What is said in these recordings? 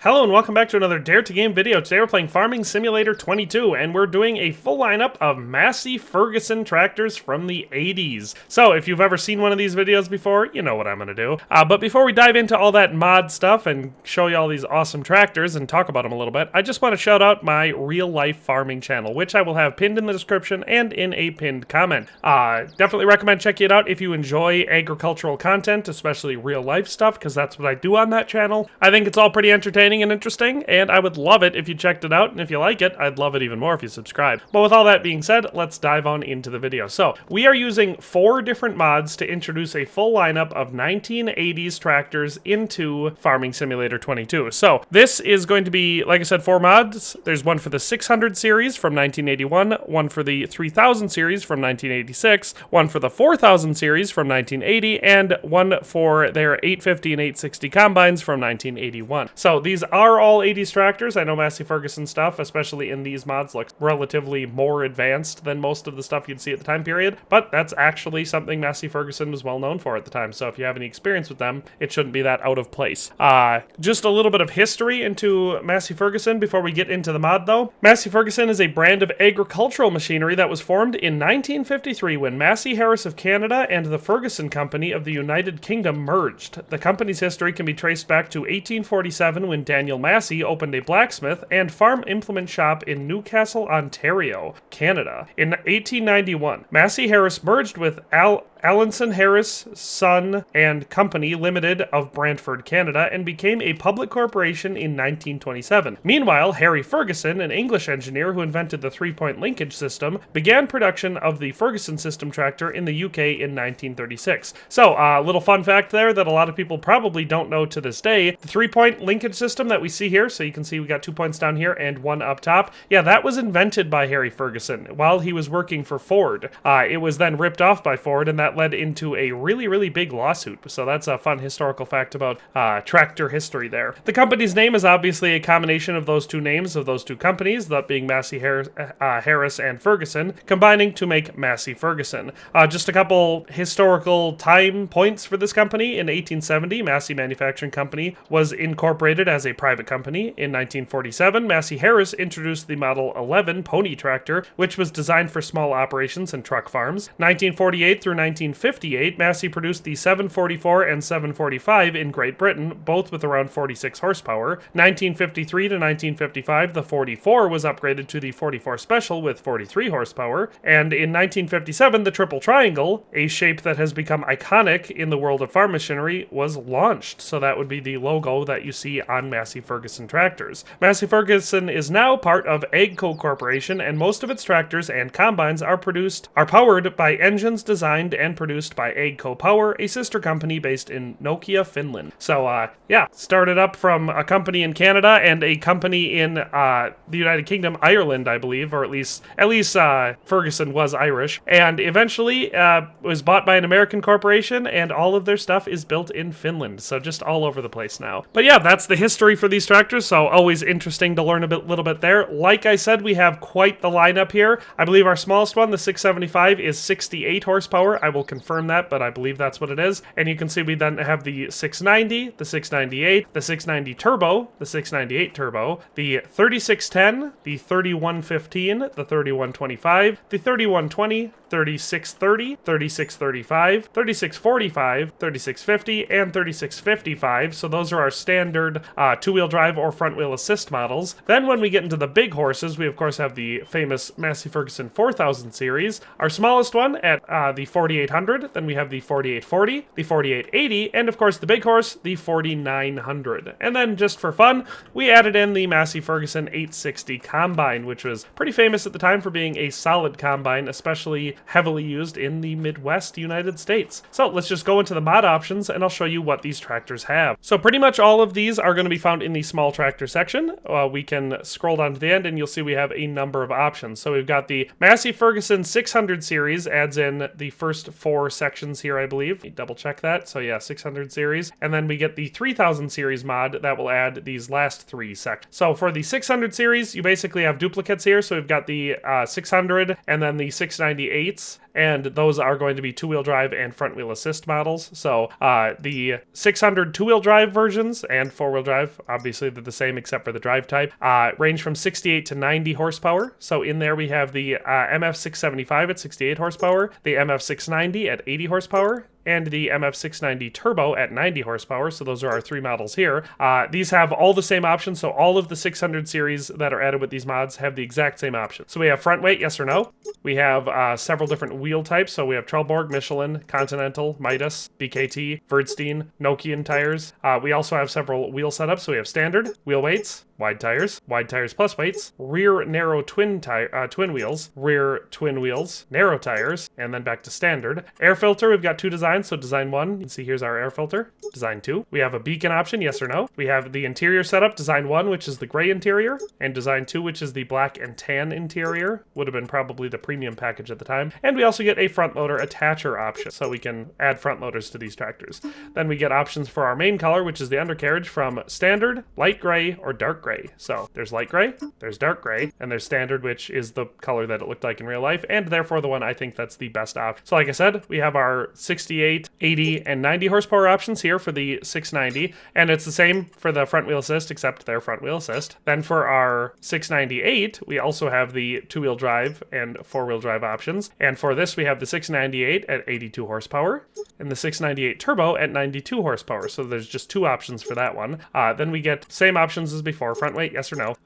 Hello and welcome back to another Dare to Game video. Today we're playing Farming Simulator 22 and we're doing a full lineup of Massey Ferguson tractors from the 80s. So if you've ever seen one of these videos before, you know what I'm going to do. But before we dive into all that mod stuff and show you all these awesome tractors and talk about them a little bit, I just want to shout out my real life farming channel, which I will have pinned in the description and in a pinned comment. Definitely recommend checking it out if you enjoy agricultural content, especially real life stuff, because that's what I do on that channel. I think it's all pretty entertaining and interesting, and I would love it if you checked it out, and if you like it, I'd love it even more if you subscribe. But with all that being said, let's dive on into the video. So, we are using 4 different mods to introduce a full lineup of 1980s tractors into Farming Simulator 22. So, this is going to be, like I said, 4 mods. There's one for the 600 series from 1981, one for the 3000 series from 1986, one for the 4000 series from 1980, and one for their 850 and 860 Combines from 1981. So, these are all 80s tractors. I know Massey Ferguson stuff, especially in these mods, looks relatively more advanced than most of the stuff you'd see at the time period, but that's actually something Massey Ferguson was well known for at the time, so if you have any experience with them, it shouldn't be that out of place. Just a little bit of history into Massey Ferguson before we get into the mod, though. Massey Ferguson is a brand of agricultural machinery that was formed in 1953 when Massey Harris of Canada and the Ferguson Company of the United Kingdom merged. The company's history can be traced back to 1847 when Daniel Massey opened a blacksmith and farm implement shop in Newcastle, Ontario, Canada. In 1891, Massey Harris merged with Allinson Harris, Son and Company Limited of Brantford, Canada, and became a public corporation in 1927. Meanwhile, Harry Ferguson, an English engineer who invented the 3-point linkage system, began production of the Ferguson system tractor in the UK in 1936. So, a little fun fact there that a lot of people probably don't know to this day. The 3-point linkage system that we see here, so you can see we got 2 points down here and 1 up top. Yeah, that was invented by Harry Ferguson while he was working for Ford. It was then ripped off by Ford, and that led into a really big lawsuit. So that's a fun historical fact about tractor history there. The company's name is obviously a combination of those two names of those two companies, that being Massey Harris and Ferguson, combining to make Massey Ferguson. Just a couple historical time points for this company. In 1870, Massey Manufacturing Company was incorporated as a private company. In 1947, Massey Harris introduced the Model 11 pony tractor, which was designed for small operations and truck farms. 1948 through 1958, Massey produced the 744 and 745 in Great Britain, both with around 46 horsepower. 1953 to 1955, the 44 was upgraded to the 44 Special with 43 horsepower. And in 1957, the Triple Triangle, a shape that has become iconic in the world of farm machinery, was launched. So that would be the logo that you see on Massey Ferguson tractors. Massey Ferguson is now part of AGCO Corporation, and most of its tractors and combines are powered by engines designed and produced by AGCO Power, a sister company based in Nokia, Finland. So, yeah, started up from a company in Canada and a company in the United Kingdom, Ireland, I believe, or at least Ferguson was Irish, and eventually was bought by an American corporation, and all of their stuff is built in Finland. So just all over the place now. But yeah, that's the history for these tractors, so always interesting to learn little bit there. Like I said, we have quite the lineup here. I believe our smallest one, the 675, is 68 horsepower. I will confirm that, but I believe that's what it is. And you can see we then have the 690, the 698, the 690 Turbo, the 698 Turbo, the 3610, the 3115, the 3125, the 3120, 3630, 3635, 3645, 3650, and 3655. So those are our standard two-wheel drive or front-wheel assist models. Then when we get into the big horses, we of course have the famous Massey Ferguson 4000 series. Our smallest one at the 4800, then we have the 4840, the 4880, and of course the big horse, the 4900. And then just for fun, we added in the Massey Ferguson 860 Combine, which was pretty famous at the time for being a solid combine, especially heavily used in the Midwest United States. So let's just go into the mod options and I'll show you what these tractors have. So pretty much all of these are going to be found in the small tractor section. We can scroll down to the end and you'll see we have a number of options. So we've got the Massey Ferguson 600 series, adds in the first 4 sections here, I believe. Double check that. So yeah, 600 series. And then we get the 3000 series mod that will add these last 3 sections. So for the 600 series, you basically have duplicates here. So we've got the 600 and then the 698s and those are going to be two-wheel drive and front-wheel assist models. So the 600 two-wheel drive versions and four-wheel drive, obviously they're the same except for the drive type, range from 68 to 90 horsepower. So in there we have the MF675 at 68 horsepower, the MF690 at 80 horsepower, and the MF690 Turbo at 90 horsepower. So those are our three models here. These have all the same options, so all of the 600 series that are added with these mods have the exact same option. So we have front weight, yes or no. We have several different wheel types. So we have Trelleborg, Michelin, Continental, Midas, BKT, Verdstein, Nokian tires. We also have several wheel setups. So we have standard, wheel weights, wide tires plus weights, rear narrow twin wheels, rear twin wheels, narrow tires, and then back to standard. Air filter, we've got two designs. So design 1, you can see here's our air filter. Design 2, we have a beacon option, yes or no. We have the interior setup, design 1, which is the gray interior, and design 2, which is the black and tan interior. Would have been probably the premium package at the time. And we also get a front loader attacher option, so we can add front loaders to these tractors. Then we get options for our main color, which is the undercarriage, from standard, light gray, or dark gray. So there's light gray, there's dark gray, and there's standard, which is the color that it looked like in real life, and therefore the one I think that's the best option. So like I said, we have our 68, 80, and 90 horsepower options here for the 690, and it's the same for the front wheel assist, except their front wheel assist. Then for our 698, we also have the two-wheel drive and four-wheel drive options, and for this we have the 698 at 82 horsepower, and the 698 Turbo at 92 horsepower, so there's just two options for that one. Then we get same options as before, front weight, yes or no,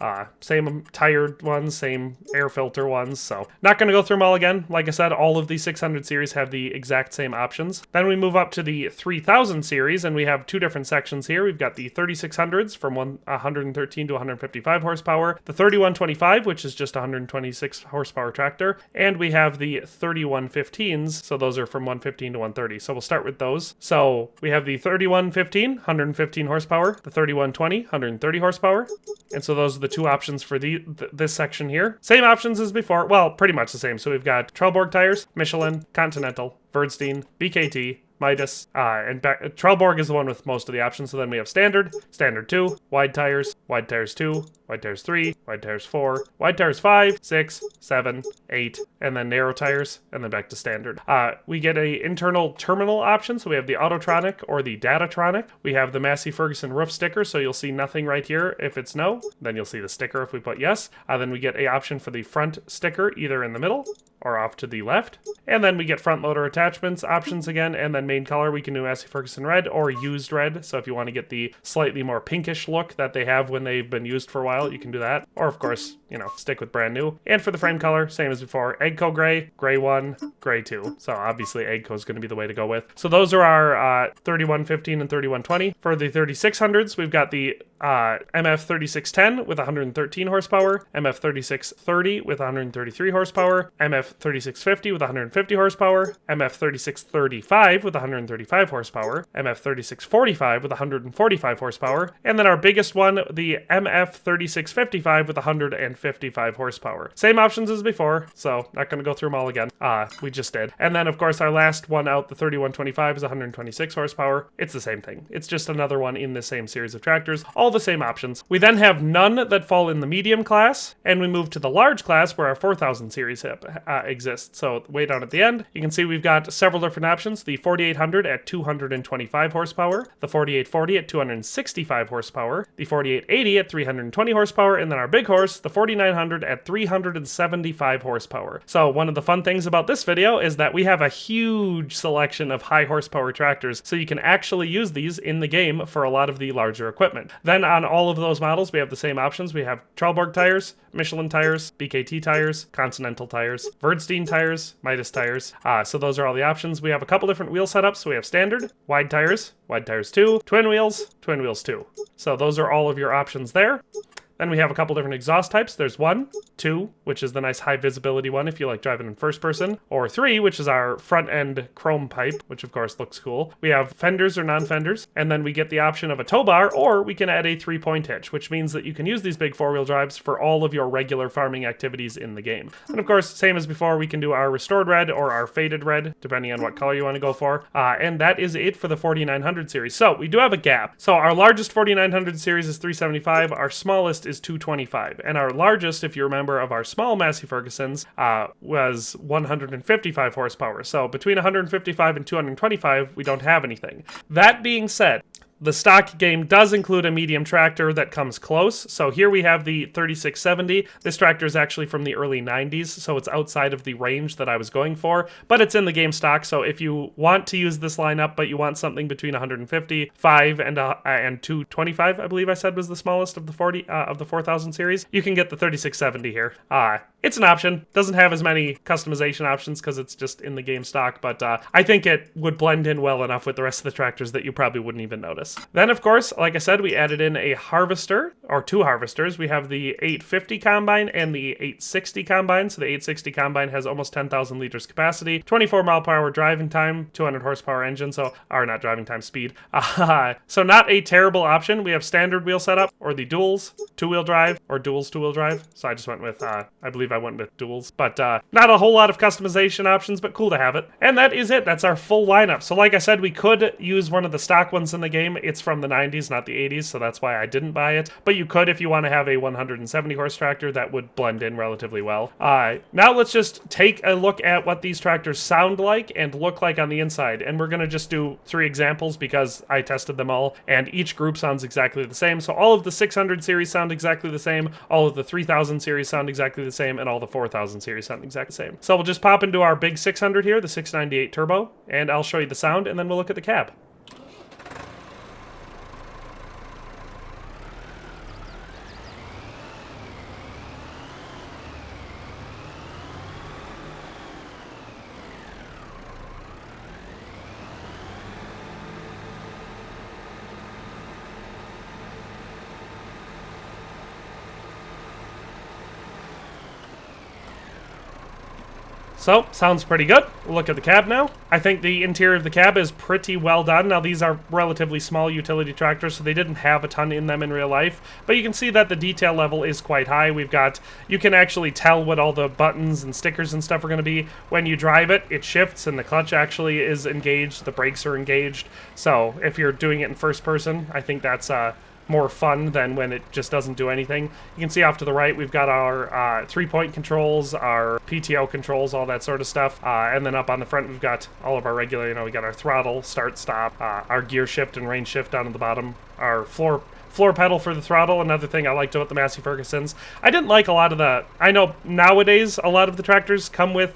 same tire ones, same air filter ones, so not going to go through them all again. Like I said, all of the 600 series have the exact same options. Then we move up to the 3000 series, and we have two different sections here. We've got the 3600s from 113 to 155 horsepower, the 3125, which is just 126 horsepower tractor, and we have the 3115s, so those are from 115 to 130. So we'll start with those. So we have the 3115, 115 horsepower, the 3120, 130 horsepower, and so those are the two options for this section here. Same options as before, well, pretty much the same. So we've got Trelleborg tires, Michelin, Continental, Verdstein, BKT, Midas, and Trelleborg is the one with most of the options. So then we have standard, standard 2, wide tires 2, wide tires 3, wide tires 4, wide tires 5, 6, 7, 8, and then narrow tires, and then back to standard. We get a internal terminal option, so we have the Autotronic or the Datatronic. We have the Massey Ferguson roof sticker, so you'll see nothing right here if it's no. Then you'll see the sticker if we put yes. Then we get a option for the front sticker, either in the middle or off to the left. And then we get front loader attachments options again, and then main color, we can do Massey Ferguson red or used red. So if you want to get the slightly more pinkish look that they have when they've been used for a while, you can do that. Or of course, you know, stick with brand new. And for the frame color, same as before, Eggco gray, gray 1, gray 2. So obviously Eggco is going to be the way to go with. So those are our 3115 and 3120. For the 3600s, we've got the MF3610 with 113 horsepower, MF3630 with 133 horsepower, MF3650 with 150 horsepower, MF3635 with 135 horsepower, MF3645 with 145 horsepower, and then our biggest one, the MF3655 with 155 horsepower. Same options as before, so not going to go through them all again. We just did. And then of course our last one out, the 3125, is 126 horsepower. It's the same thing. It's just another one in the same series of tractors. All the same options. We then have none that fall in the medium class, and we move to the large class where our 4000 series exists. So way down at the end, you can see we've got several different options. The 4800 at 225 horsepower, the 4840 at 265 horsepower, the 4880 at 320 horsepower, and then our big horse, the 4900 at 375 horsepower. So one of the fun things about this video is that we have a huge selection of high horsepower tractors, so you can actually use these in the game for a lot of the larger equipment. Then on all of those models, we have the same options. We have Trelleborg tires, Michelin tires, BKT tires, Continental tires, Verdstein tires, Midas tires. So those are all the options. We have a couple different wheel setups. So we have standard, wide tires 2, twin wheels 2. So those are all of your options there. Then we have a couple different exhaust types. There's 1, 2, which is the nice high visibility one if you like driving in first person, or 3, which is our front end chrome pipe, which of course looks cool. We have fenders or non-fenders, and then we get the option of a tow bar, or we can add a 3-point hitch, which means that you can use these big four-wheel drives for all of your regular farming activities in the game. And of course, same as before, we can do our restored red or our faded red, depending on what color you want to go for. And that is it for the 4900 series. So we do have a gap. So our largest 4900 series is 375. Our smallest is 225. And our largest, if you remember, of our small Massey Fergusons was 155 horsepower. So between 155 and 225, we don't have anything. That being said, the stock game does include a medium tractor that comes close. So here we have the 3670. This tractor is actually from the early 90s, so it's outside of the range that I was going for, but it's in the game stock. So if you want to use this lineup, but you want something between 155 and 225, I believe I said was the smallest of the 4000 series, you can get the 3670 here. It's an option. Doesn't have as many customization options because it's just in the game stock, but I think it would blend in well enough with the rest of the tractors that you probably wouldn't even notice. Then, of course, like I said, we added in a harvester, or two harvesters. We have the 850 Combine and the 860 Combine. So the 860 Combine has almost 10,000 liters capacity, 24 mile per hour driving time, 200 horsepower engine, or not driving time, speed. So not a terrible option. We have standard wheel setup, or the duals, two-wheel drive, or duals two-wheel drive. So I just went with, I believe I went with duals. But not a whole lot of customization options, but cool to have it. And that is it. That's our full lineup. So like I said, we could use one of the stock ones in the game. It's from the 90s, not the 80s, so that's why I didn't buy it. But you could if you want to have a 170 horse tractor. That would blend in relatively well. Now let's just take a look at what these tractors sound like and look like on the inside. And we're going to just do 3 examples because I tested them all, and each group sounds exactly the same. So all of the 600 series sound exactly the same, all of the 3000 series sound exactly the same, and all the 4000 series sound exactly the same. So we'll just pop into our big 600 here, the 698 Turbo, and I'll show you the sound, and then we'll look at the cab. So, sounds pretty good. We'll look at the cab now. I think the interior of the cab is pretty well done. Now, these are relatively small utility tractors, so they didn't have a ton in them in real life. But you can see that the detail level is quite high. You can actually tell what all the buttons and stickers and stuff are going to be. When you drive it, it shifts, and the clutch actually is engaged. The brakes are engaged. So, if you're doing it in first person, I think that's more fun than when it just doesn't do anything. You can see off to the right, we've got our 3-point controls, our PTO controls, all that sort of stuff. And then up on the front, we've got all of our regular, we got our throttle, start, stop, our gear shift and range shift down at the bottom, our floor pedal for the throttle. Another thing I liked about the Massey Fergusons. I didn't like a lot of I know nowadays a lot of the tractors come with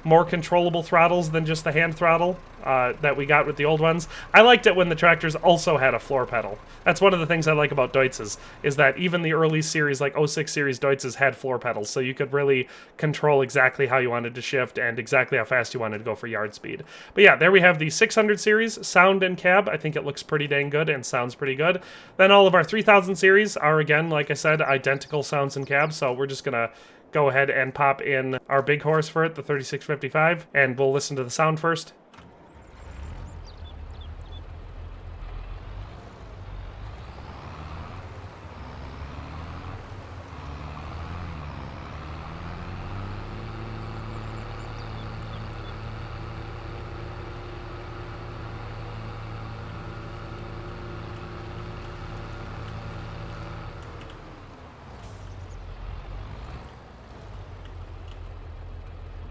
more controllable throttles than just the hand throttle that we got with the old ones. I liked it when the tractors also had a floor pedal. That's one of the things I like about Deutzes, is that even the early series, like 06 series Deutzes, had floor pedals, so you could really control exactly how you wanted to shift and exactly how fast you wanted to go for yard speed. But yeah, there we have the 600 series sound and cab. I think it looks pretty dang good and sounds pretty good. Then all of our 3000 series are, again, like I said, identical sounds and cab, so we're just gonna go ahead and pop in our big horse for it, the 3655, and we'll listen to the sound first.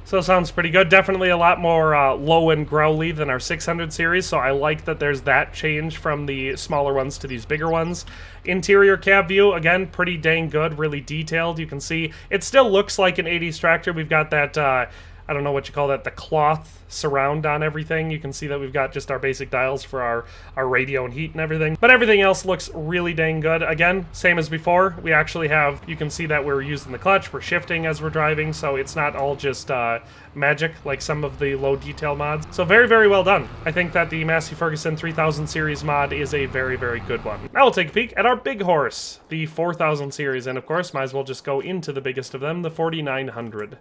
So it sounds pretty good. Definitely a lot more low and growly than our 600 series, so I like that there's that change from the smaller ones to these bigger ones. Interior cab view, again, pretty dang good, really detailed. You can see it still looks like an 80s tractor. We've got that, I don't know what you call that, the cloth surround on everything. You can see that we've got just our basic dials for our radio and heat and everything. But everything else looks really dang good. Again, same as before. We actually have, you can see that we're using the clutch, we're shifting as we're driving, so it's not all just magic like some of the low detail mods. So very, very well done. I think that the Massey Ferguson 3000 series mod is a very, very good one. Now we'll take a peek at our big horse, the 4000 series, and of course, might as well just go into the biggest of them, the 4900.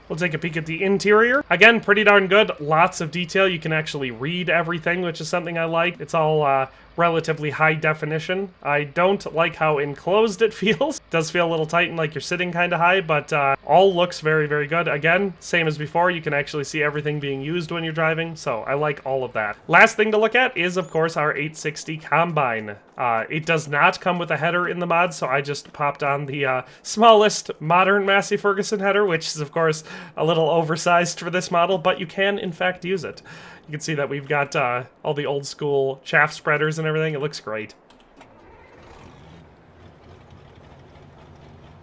We'll take a peek at the interior. Again, pretty darn good. Lots of detail. You can actually read everything, which is something I like. It's all relatively high definition. I don't like how enclosed it feels. It does feel a little tight and like you're sitting kind of high, but all looks very, very good. Again, same as before, you can actually see everything being used when you're driving, so I like all of that. Last thing to look at is, of course, our 860 Combine. It does not come with a header in the mod, so I just popped on the smallest modern Massey Ferguson header, which is, of course, a little oversized for this model, but you can, in fact, use it. You can see that we've got all the old school chaff spreaders and everything. It looks great.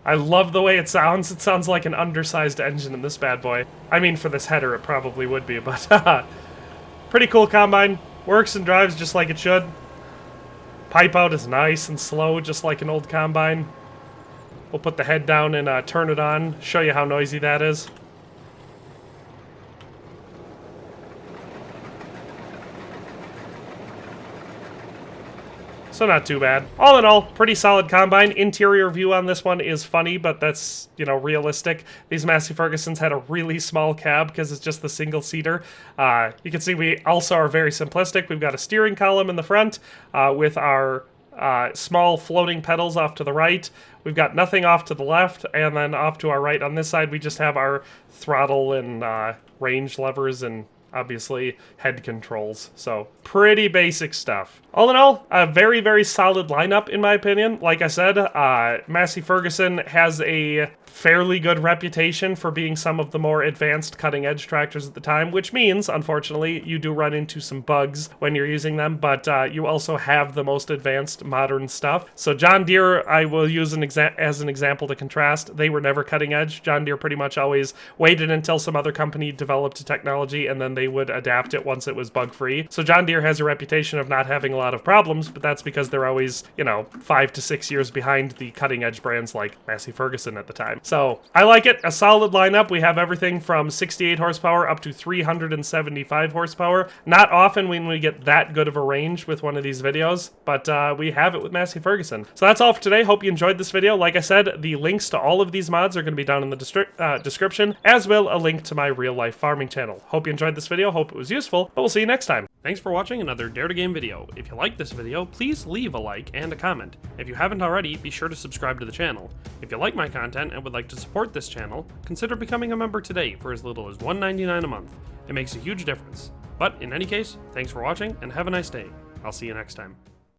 I love the way it sounds. It sounds like an undersized engine in this bad boy. I mean, for this header, it probably would be, but pretty cool Combine. Works and drives just like it should. Pipe out is nice and slow, just like an old Combine. We'll put the head down and turn it on, show you how noisy that is. So not too bad. All in all, pretty solid Combine. Interior view on this one is funny, but that's, you know, realistic. These Massey Fergusons had a really small cab because it's just the single-seater. You can see we also are very simplistic. We've got a steering column in the front with our small floating pedals off to the right. We've got nothing off to the left, and then off to our right on this side we just have our throttle and range levers and obviously head controls. So pretty basic stuff. All in all, a very, very solid lineup in my opinion. Like I said, Massey Ferguson has a fairly good reputation for being some of the more advanced cutting-edge tractors at the time, which means, unfortunately, you do run into some bugs when you're using them, but you also have the most advanced modern stuff. So John Deere, I will use as an example to contrast. They were never cutting-edge. John Deere pretty much always waited until some other company developed a technology, and then they would adapt it once it was bug-free. So John Deere has a reputation of not having a lot of problems, but that's because they're always, you know, 5 to 6 years behind the cutting-edge brands like Massey Ferguson at the time. So I like it. A solid lineup. We have everything from 68 horsepower up to 375 horsepower. Not often when we get that good of a range with one of these videos, but we have it with Massey Ferguson. So that's all for today. Hope you enjoyed this video. Like I said, the links to all of these mods are going to be down in the description, as will a link to my real-life farming channel. Hope you enjoyed this video. Hope it was useful, but we'll see you next time. Thanks for watching another Dare to Game video. If you liked this video, please leave a like and a comment. If you haven't already, be sure to subscribe to the channel. If you like my content and would like to support this channel, consider becoming a member today for as little as $1.99 a month. It makes a huge difference. But in any case, thanks for watching and have a nice day. I'll see you next time.